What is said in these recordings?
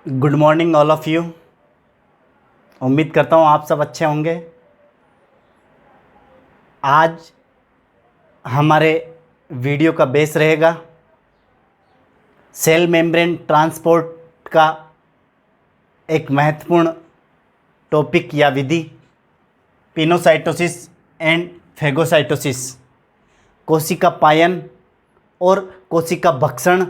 Good morning all of you. उम्मीद करता हूँ आप सब अच्छे होंगे। आज हमारे वीडियो का बेस रहेगा सेल मेम्ब्रेन ट्रांसपोर्ट का एक महत्वपूर्ण टॉपिक या विधि, पिनोसाइटोसिस एंड फेगोसाइटोसिस, कोशिका पायन और कोशिका भक्षण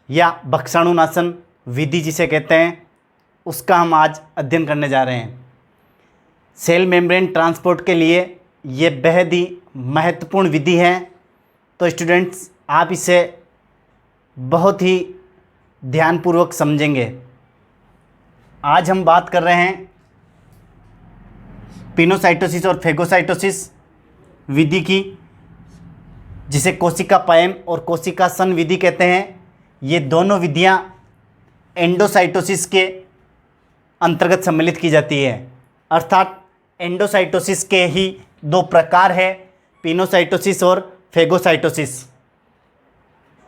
या भक्षाणुनाशन विधि जिसे कहते हैं, उसका हम आज अध्ययन करने जा रहे हैं। सेल मेम्ब्रेन ट्रांसपोर्ट के लिए ये बेहद ही महत्वपूर्ण विधि है। तो स्टूडेंट्स, आप इसे बहुत ही ध्यानपूर्वक समझेंगे। आज हम बात कर रहे हैं पिनोसाइटोसिस और फेगोसाइटोसिस विधि की, जिसे कोशिका पायन और कोशिका सन विधि कहते हैं। ये दोनों विधियां एंडोसाइटोसिस के अंतर्गत सम्मिलित की जाती है, अर्थात एंडोसाइटोसिस के ही दो प्रकार है, पिनोसाइटोसिस और फेगोसाइटोसिस।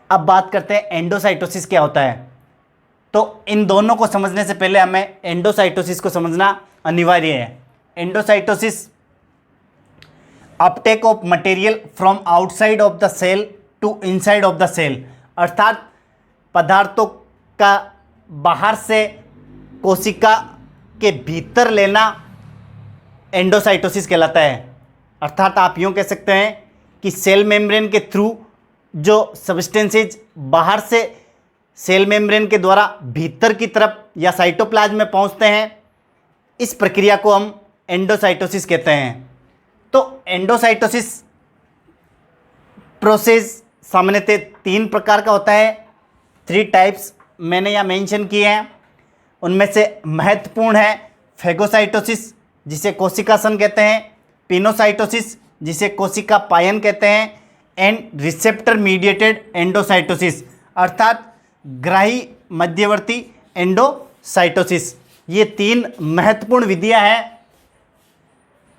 अब बात करते हैं एंडोसाइटोसिस क्या होता है। तो इन दोनों को समझने से पहले हमें एंडोसाइटोसिस को समझना अनिवार्य है। Endocytosis uptake of material from outside of the cell to inside of the cell, अर्थात पदार्थों का बाहर से कोशिका के भीतर लेना एंडोसाइटोसिस कहलाता है। अर्थात आप यूँ कह सकते हैं कि सेल मेम्ब्रेन के थ्रू जो सब्सटेंसेज बाहर से सेल मेम्ब्रेन के द्वारा भीतर की तरफ या साइटोप्लाज्म में पहुंचते हैं, इस प्रक्रिया को हम एंडोसाइटोसिस कहते हैं। तो एंडोसाइटोसिस प्रोसेस सामान्यतः 3 प्रकार का होता है। 3 टाइप्स मैंने यहाँ मेंशन किए हैं। उनमें से महत्वपूर्ण है फेगोसाइटोसिस, जिसे कोशिका सन कहते हैं, पिनोसाइटोसिस, जिसे कोशिका पायन कहते हैं, एंड रिसेप्टर मीडिएटेड एंडोसाइटोसिस, अर्थात ग्राही मध्यवर्ती एंडोसाइटोसिस। ये 3 महत्वपूर्ण विधियां हैं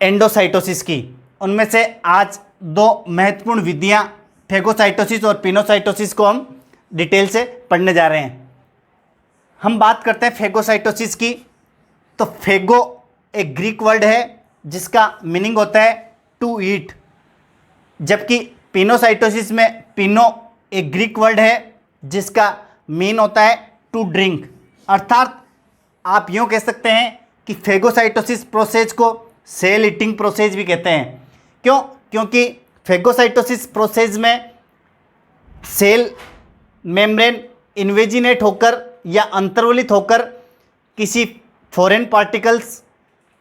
एंडोसाइटोसिस की। उनमें से आज 2 महत्वपूर्ण विधियां फेगोसाइटोसिस और पिनोसाइटोसिस को हम डिटेल से पढ़ने जा रहे हैं। हम बात करते हैं फेगोसाइटोसिस की। तो फेगो एक ग्रीक वर्ड है जिसका मीनिंग होता है टू ईट, जबकि पिनोसाइटोसिस में पिनो एक ग्रीक वर्ड है जिसका मीन होता है टू ड्रिंक। अर्थात आप यूँ कह सकते हैं कि फेगोसाइटोसिस प्रोसेस को सेल ईटिंग प्रोसेस भी कहते हैं। क्यों? क्योंकि फेगोसाइटोसिस प्रोसेस में सेल मेम्ब्रेन इन्वेजिनेट होकर या अंतर्वलित होकर किसी फॉरेन पार्टिकल्स,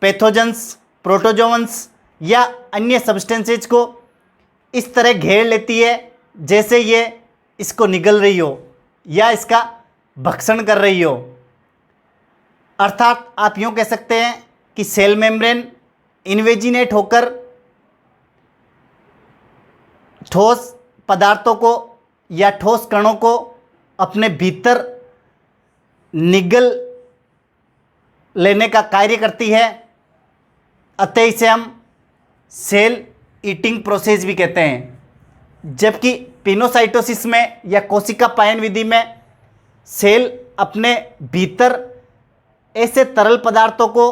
पैथोजेंस, प्रोटोजोअन्स या अन्य सब्सटेंसेज को इस तरह घेर लेती है जैसे ये इसको निगल रही हो या इसका भक्षण कर रही हो। अर्थात आप यूँ कह सकते हैं कि सेल मेम्ब्रेन इन्वेजिनेट होकर ठोस पदार्थों को या ठोस कणों को अपने भीतर निगल लेने का कार्य करती है, अतः इसे हम सेल ईटिंग प्रोसेस भी कहते हैं। जबकि पिनोसाइटोसिस में या कोशिका पायन विधि में सेल अपने भीतर ऐसे तरल पदार्थों को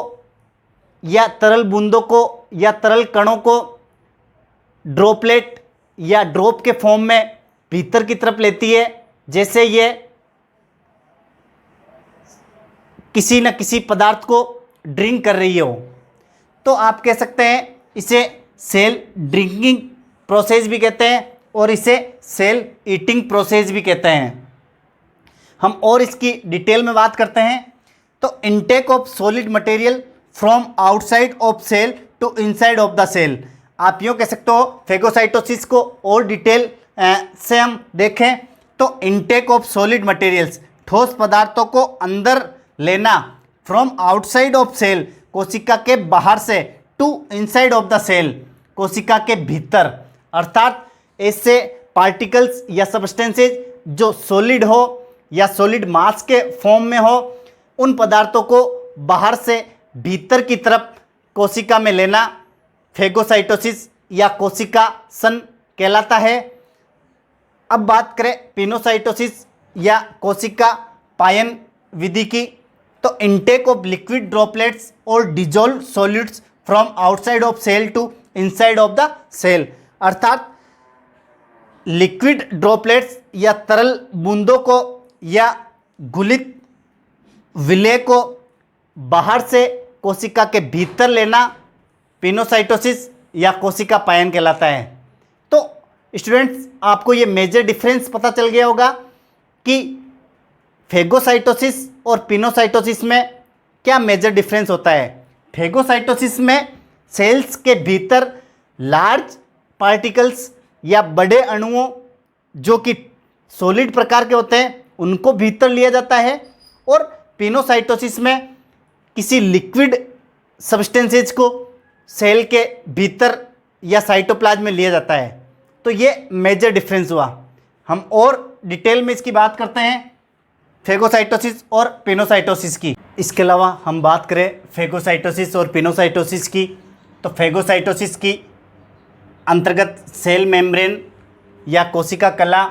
या तरल बूंदों को या तरल कणों को ड्रॉपलेट या ड्रॉप के फॉर्म में भीतर की तरफ लेती है, जैसे ये किसी न किसी पदार्थ को ड्रिंक कर रही हो। तो आप कह सकते हैं इसे सेल ड्रिंकिंग प्रोसेस भी कहते हैं और इसे सेल ईटिंग प्रोसेस भी कहते हैं। हम और इसकी डिटेल में बात करते हैं। तो intake of solid material from outside of cell to inside of the cell. आप यूँ कह सकते हो फेगोसाइटोसिस को और डिटेल से हम देखें तो इनटेक ऑफ सॉलिड मटेरियल्स, ठोस पदार्थों को अंदर लेना, फ्रॉम आउटसाइड ऑफ सेल, कोशिका के बाहर से, to inside of the cell, कोशिका के भीतर। अर्थात ऐसे पार्टिकल्स या सब्सटेंसेज जो सॉलिड हो या सॉलिड मास के फॉर्म में हो, उन पदार्थों को बाहर से भीतर की तरफ कोशिका में लेना फेगोसाइटोसिस या कोशिका सन कहलाता है। अब बात करें पिनोसाइटोसिस या कोशिका पायन विधि की, तो इनटेक ऑफ लिक्विड ड्रॉपलेट्स और dissolved solids from outside of cell to inside of the cell, अर्थात लिक्विड ड्रॉपलेट्स या तरल बूंदों को या घुलित विलेय को बाहर से कोशिका के भीतर लेना पिनोसाइटोसिस या कोशिका पायन कहलाता है। तो स्टूडेंट्स, आपको ये मेजर डिफरेंस पता चल गया होगा कि फेगोसाइटोसिस और पिनोसाइटोसिस में क्या मेजर डिफरेंस होता है। फेगोसाइटोसिस में सेल्स के भीतर लार्ज पार्टिकल्स या बड़े अणुओं जो कि सॉलिड प्रकार के होते हैं उनको भीतर लिया जाता है, और पिनोसाइटोसिस में किसी लिक्विड सब्सटेंसेज को सेल के भीतर या साइटोप्लाज्म में लिया जाता है। तो ये मेजर डिफरेंस हुआ। हम और डिटेल में इसकी बात करते हैं, फेगोसाइटोसिस और पिनोसाइटोसिस की। इसके अलावा हम बात करें फेगोसाइटोसिस और पिनोसाइटोसिस की, तो फेगोसाइटोसिस की अंतर्गत सेल मेम्ब्रेन या कोशिका कला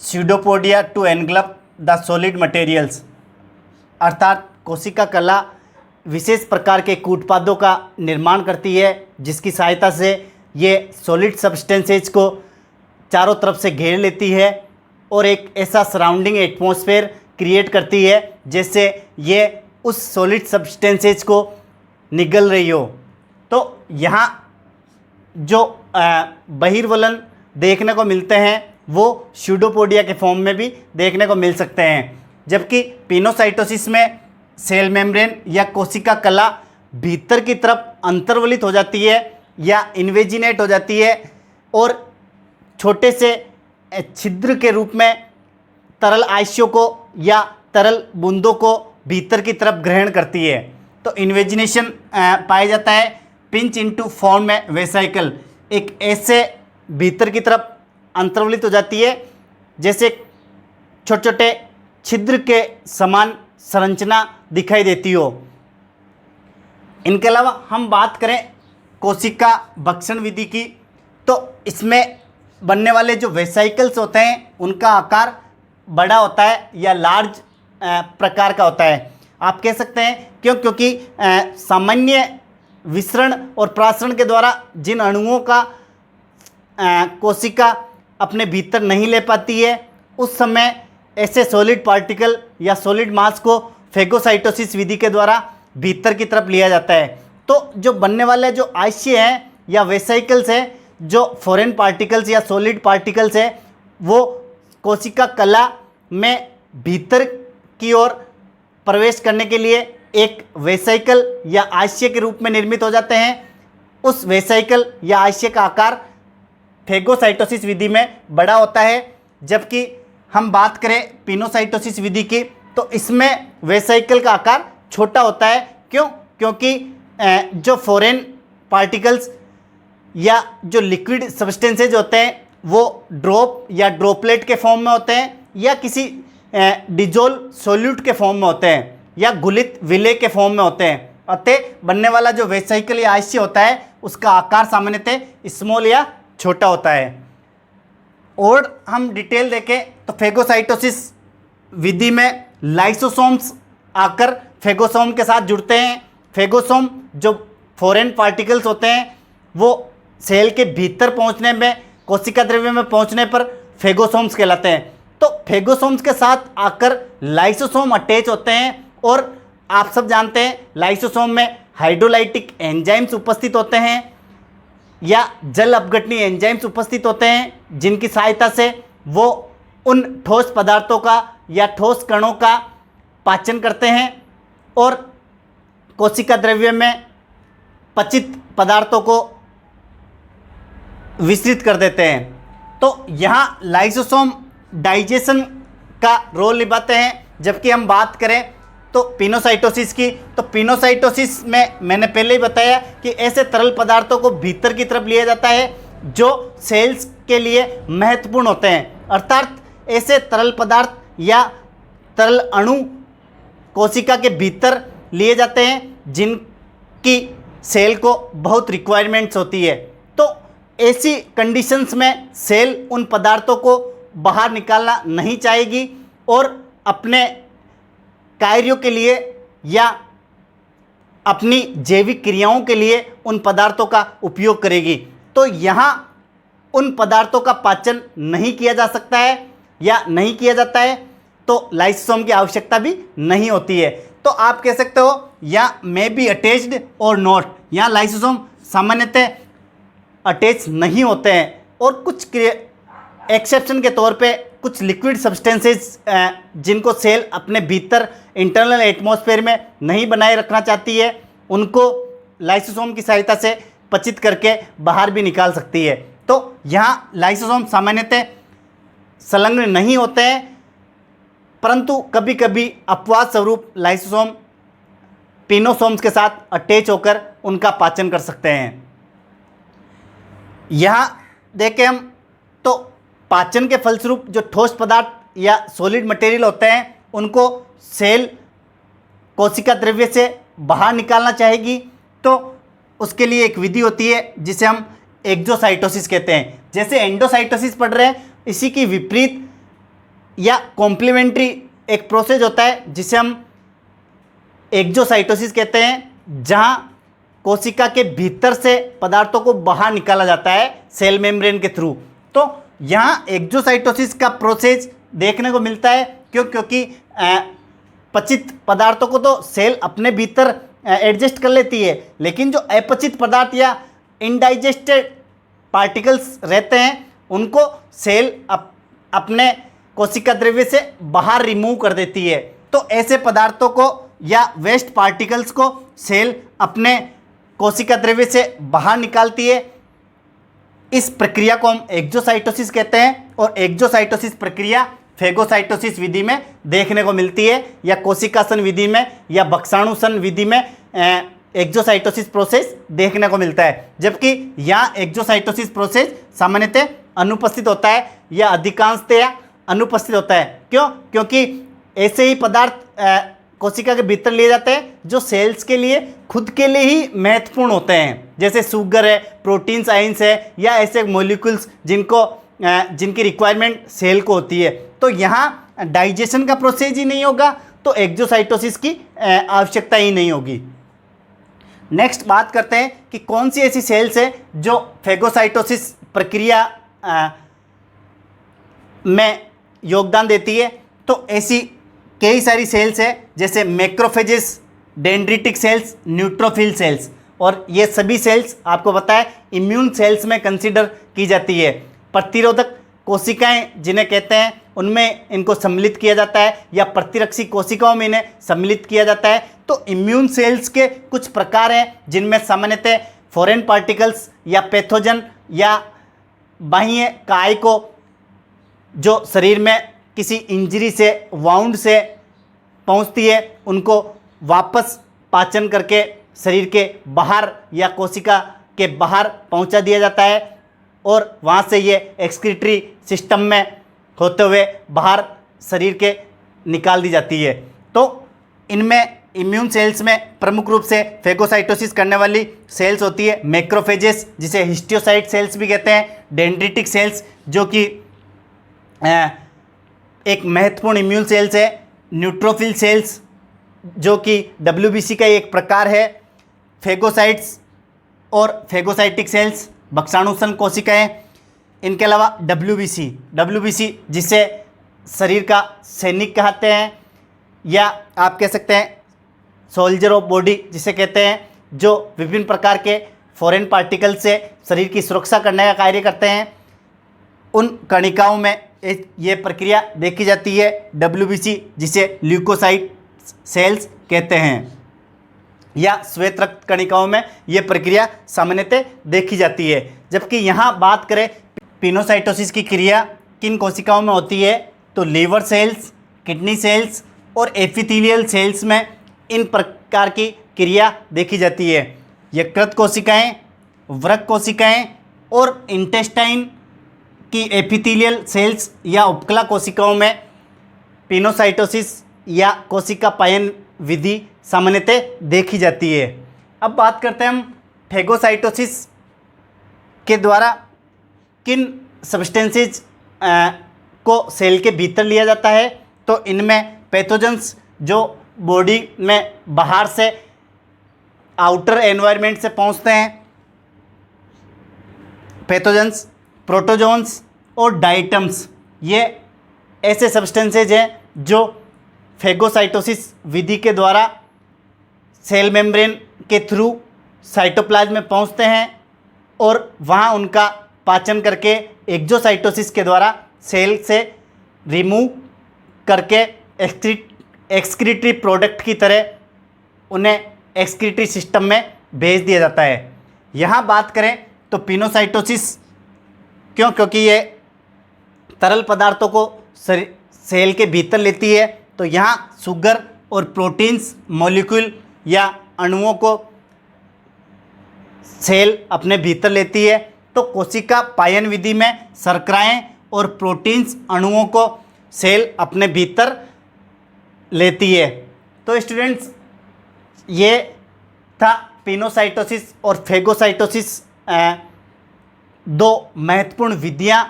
pseudopodia to engulf the solid materials, अर्थात कोशिका कला विशेष प्रकार के कूटपादों का निर्माण करती है जिसकी सहायता से ये सॉलिड सब्सटेंसेज को चारों तरफ से घेर लेती है और एक ऐसा सराउंडिंग एटमॉस्फेयर क्रिएट करती है जिससे ये उस सॉलिड सब्सटेंसेज को निगल रही हो। तो यहाँ जो बहिर्वलन देखने को मिलते हैं वो स्यूडोपोडिया के फॉर्म में भी देखने को मिल सकते हैं, जबकि पिनोसाइटोसिस में सेल मेम्ब्रेन या कोशिका कला भीतर की तरफ अंतर्वलित हो जाती है या इन्वेजिनेट हो जाती है और छोटे से छिद्र के रूप में तरल आयशों को या तरल बूंदों को भीतर की तरफ ग्रहण करती है। तो इन्वेजिनेशन पाया जाता है पिंच इनटू फॉर्म में वेसाइकल, एक ऐसे भीतर की तरफ अंतर्वलित हो जाती है जैसे छोटे छोटे छिद्र के समान संरचना दिखाई देती हो। इनके अलावा हम बात करें कोशिका भक्षण विधि की, तो इसमें बनने वाले जो वेसाइकल्स होते हैं उनका आकार बड़ा होता है या लार्ज प्रकार का होता है। आप कह सकते हैं क्योंकि सामान्य विसरण और प्रासरण के द्वारा जिन अणुओं का कोशिका अपने भीतर नहीं ले पाती है उस समय ऐसे सॉलिड पार्टिकल या सॉलिड मास को फेगोसाइटोसिस विधि के द्वारा भीतर की तरफ लिया जाता है। तो जो बनने वाले जो आयशीय हैं या वेसाइकल्स हैं, जो फॉरेन पार्टिकल्स या सॉलिड पार्टिकल्स हैं, वो कोशिका कला में भीतर की ओर प्रवेश करने के लिए एक वेसाइकल या आयशीय के रूप में निर्मित हो जाते हैं। उस वेसाइकल या आयशीय का आकार फेगोसाइटोसिस विधि में बड़ा होता है, जबकि हम बात करें पिनोसाइटोसिस विधि की तो इसमें वेसाइकल का आकार छोटा होता है। क्योंकि जो फॉरेन पार्टिकल्स या जो लिक्विड सब्सटेंसेज होते हैं वो ड्रॉप या ड्रॉपलेट के फॉर्म में होते हैं या किसी डिजोल्व सॉल्यूट के फॉर्म में होते हैं या घुलित विलेय के फॉर्म में होते हैं। अतः बनने वाला जो वेसाइकल या आयशीय होता है उसका आकार सामान्यतः स्मॉल या छोटा होता है। और हम डिटेल देखें तो फेगोसाइटोसिस विधि में लाइसोसोम्स आकर फेगोसोम के साथ जुड़ते हैं। फेगोसोम जो फॉरेन पार्टिकल्स होते हैं वो सेल के भीतर पहुंचने में, कोशिका द्रव्य में पहुंचने पर फेगोसोम्स कहलाते हैं। तो फेगोसोम्स के साथ आकर लाइसोसोम अटैच होते हैं और आप सब जानते हैं लाइसोसोम में हाइड्रोलाइटिक एंजाइम्स उपस्थित होते हैं या जल अपघटनी एंजाइम्स उपस्थित होते हैं जिनकी सहायता से वो उन ठोस पदार्थों का या ठोस कणों का पाचन करते हैं और कोशिका द्रव्य में पचित पदार्थों को विसरित कर देते हैं। तो यहाँ लाइसोसोम डाइजेशन का रोल निभाते हैं। जबकि हम बात करें तो पिनोसाइटोसिस की, तो पिनोसाइटोसिस में मैंने पहले ही बताया कि ऐसे तरल पदार्थों को भीतर की तरफ लिया जाता है जो सेल्स के लिए महत्वपूर्ण होते हैं। अर्थात ऐसे तरल पदार्थ या तरल अणु कोशिका के भीतर लिए जाते हैं जिनकी सेल को बहुत रिक्वायरमेंट्स होती है। तो ऐसी कंडीशंस में सेल उन पदार्थों को बाहर निकालना नहीं चाहेगी और अपने कार्यों के लिए या अपनी जैविक क्रियाओं के लिए उन पदार्थों का उपयोग करेगी। तो यहाँ उन पदार्थों का पाचन नहीं किया जा सकता है या नहीं किया जाता है, तो लाइसोसोम की आवश्यकता भी नहीं होती है। तो आप कह सकते हो या मे बी अटैच्ड और नॉट, यहाँ लाइसोसोम सामान्यतः अटैच नहीं होते हैं और कुछ एक्सेप्शन के तौर पे कुछ लिक्विड सब्सटेंसेस जिनको सेल अपने भीतर इंटरनल एटमॉस्फेयर में नहीं बनाए रखना चाहती है, उनको लाइसोसोम की सहायता से पचित करके बाहर भी निकाल सकती है। तो यहाँ लाइसोसोम सामान्यतः संलग्न नहीं होते हैं, परंतु कभी कभी अपवाद स्वरूप लाइसोसोम पिनोसोम्स के साथ अटैच होकर उनका पाचन कर सकते हैं। यहाँ देखें हम तो पाचन के फलस्वरूप जो ठोस पदार्थ या सॉलिड मटेरियल होते हैं उनको सेल कोशिका द्रव्य से बाहर निकालना चाहेगी, तो उसके लिए एक विधि होती है जिसे हम एक्सोसाइटोसिस कहते हैं। जैसे एंडोसाइटोसिस पढ़ रहे हैं, इसी की विपरीत या कॉम्प्लीमेंट्री एक प्रोसेस होता है जिसे हम एक्सोसाइटोसिस कहते हैं, जहाँ कोशिका के भीतर से पदार्थों को बाहर निकाला जाता है सेल मेम्ब्रेन के थ्रू। तो यहाँ एक्सोसाइटोसिस का प्रोसेस देखने को मिलता है क्योंकि पचित पदार्थों को तो सेल अपने भीतर एडजस्ट कर लेती है, लेकिन जो अपचित पदार्थ या इनडाइजेस्टेड पार्टिकल्स रहते हैं उनको सेल अपने कोशिका द्रव्य से बाहर रिमूव कर देती है। तो ऐसे पदार्थों को या वेस्ट पार्टिकल्स को सेल अपने कोशिका द्रव्य से बाहर निकालती है। इस प्रक्रिया को हम एक्सोसाइटोसिस कहते हैं और एक्सोसाइटोसिस प्रक्रिया फेगोसाइटोसिस विधि में देखने को मिलती है या कोशिकासन विधि में या बक्साणुसन विधि में एक्सोसाइटोसिस प्रोसेस देखने को मिलता है। जबकि यहाँ एक्सोसाइटोसिस प्रोसेस सामान्यतः अनुपस्थित होता है या अधिकांशतया अनुपस्थित होता है। क्यों? क्योंकि ऐसे ही पदार्थ कोशिका के भीतर लिए जाते हैं जो सेल्स के लिए खुद के लिए ही महत्वपूर्ण होते हैं, जैसे शुगर है, प्रोटीन्स, आयंस है या ऐसे मॉलिक्यूल्स जिनकी रिक्वायरमेंट सेल को होती है। तो यहाँ डाइजेशन का प्रोसेस ही नहीं होगा तो एक्सोसाइटोसिस की आवश्यकता ही नहीं होगी। नेक्स्ट बात करते हैं कि कौन सी ऐसी सेल्स है जो फेगोसाइटोसिस प्रक्रिया में योगदान देती है। तो ऐसी कई सारी सेल्स है जैसे macrophages, dendritic cells, neutrophil cells, और ये सभी सेल्स आपको पता है इम्यून सेल्स में कंसीडर की जाती है। प्रतिरोधक कोशिकाएं जिन्हें कहते हैं उनमें इनको सम्मिलित किया जाता है या प्रतिरक्षी कोशिकाओं में इन्हें सम्मिलित किया जाता है। तो इम्यून सेल्स के कुछ प्रकार हैं जिनमें सामान्यतः फॉरेन पार्टिकल्स या पैथोजन या बाह्य काय को जो शरीर में किसी इंजरी से, वाउंड से पहुंचती है, उनको वापस पाचन करके शरीर के बाहर या कोशिका के बाहर पहुंचा दिया जाता है और वहां से ये एक्सक्रीटरी सिस्टम में होते हुए बाहर शरीर के निकाल दी जाती है। तो इनमें इम्यून सेल्स में प्रमुख रूप से फेगोसाइटोसिस करने वाली सेल्स होती है मैक्रोफेजेस, जिसे हिस्टियोसाइट सेल्स भी कहते हैं, डेंड्रिटिक सेल्स जो कि एक महत्वपूर्ण इम्यून सेल्स है, न्यूट्रोफिल सेल्स जो कि WBC का एक प्रकार है, फेगोसाइट्स और फेगोसाइटिक सेल्स बक्साणुसन कोशिकाएं, इनके अलावा WBC जिसे शरीर का सैनिक कहते हैं या आप कह सकते हैं सोल्जर ऑफ बॉडी जिसे कहते हैं, जो विभिन्न प्रकार के फॉरेन पार्टिकल से शरीर की सुरक्षा करने का कार्य करते हैं। उन कणिकाओं में ये प्रक्रिया देखी जाती है WBC जिसे ल्यूकोसाइट सेल्स कहते हैं, या श्वेत रक्त कणिकाओं में ये प्रक्रिया सामान्यतः देखी जाती है। जबकि यहाँ बात करें पिनोसाइटोसिस की क्रिया किन कोशिकाओं में होती है तो लीवर सेल्स, किडनी सेल्स और एपिथेलियल सेल्स में इन प्रकार की क्रिया देखी जाती है। यकृत कोशिकाएं, वृक्क कोशिकाएं और इंटेस्टाइन की एपिथेलियल सेल्स या उपकला कोशिकाओं में पिनोसाइटोसिस या कोशिका पायन विधि सामान्यतः देखी जाती है। अब बात करते हैं हम फेगोसाइटोसिस के द्वारा किन सब्सटेंसेज को सेल के भीतर लिया जाता है। तो इनमें पैथोजेंस जो बॉडी में बाहर से आउटर एनवायरनमेंट से पहुंचते हैं पैथोजेंस, प्रोटोजोन्स और डाइटम्स। ये ऐसे सब्सटेंसेज हैं जो फेगोसाइटोसिस विधि के द्वारा सेल मेम्ब्रेन के थ्रू साइटोप्लाज्म में पहुंचते हैं और वहां उनका पाचन करके एक्सोसाइटोसिस के द्वारा सेल से रिमूव करके एक्सक्रीटरी प्रोडक्ट की तरह उन्हें एक्सक्रीटरी सिस्टम में भेज दिया जाता है। यहाँ बात करें तो पिनोसाइटोसिस क्यों, क्योंकि ये तरल पदार्थों को सेल के भीतर लेती है, तो यहाँ शुगर और प्रोटीन्स मॉलिक्यूल या अणुओं को सेल अपने भीतर लेती है। तो कोशिका पायन विधि में शर्कराएं और प्रोटीन्स अणुओं को सेल अपने भीतर लेती है। तो स्टूडेंट्स, ये था पिनोसाइटोसिस और फेगोसाइटोसिस, दो महत्वपूर्ण विधियां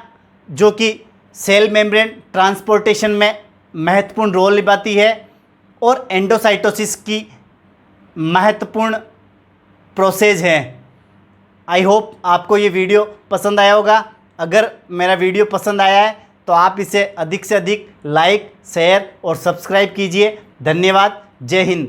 जो कि सेल मेम्ब्रेन ट्रांसपोर्टेशन में महत्वपूर्ण रोल निभाती है और एंडोसाइटोसिस की महत्वपूर्ण प्रोसेस है। आई होप आपको ये वीडियो पसंद आया होगा। अगर मेरा वीडियो पसंद आया है तो आप इसे अधिक से अधिक लाइक, शेयर और सब्सक्राइब कीजिए। धन्यवाद। जय हिंद।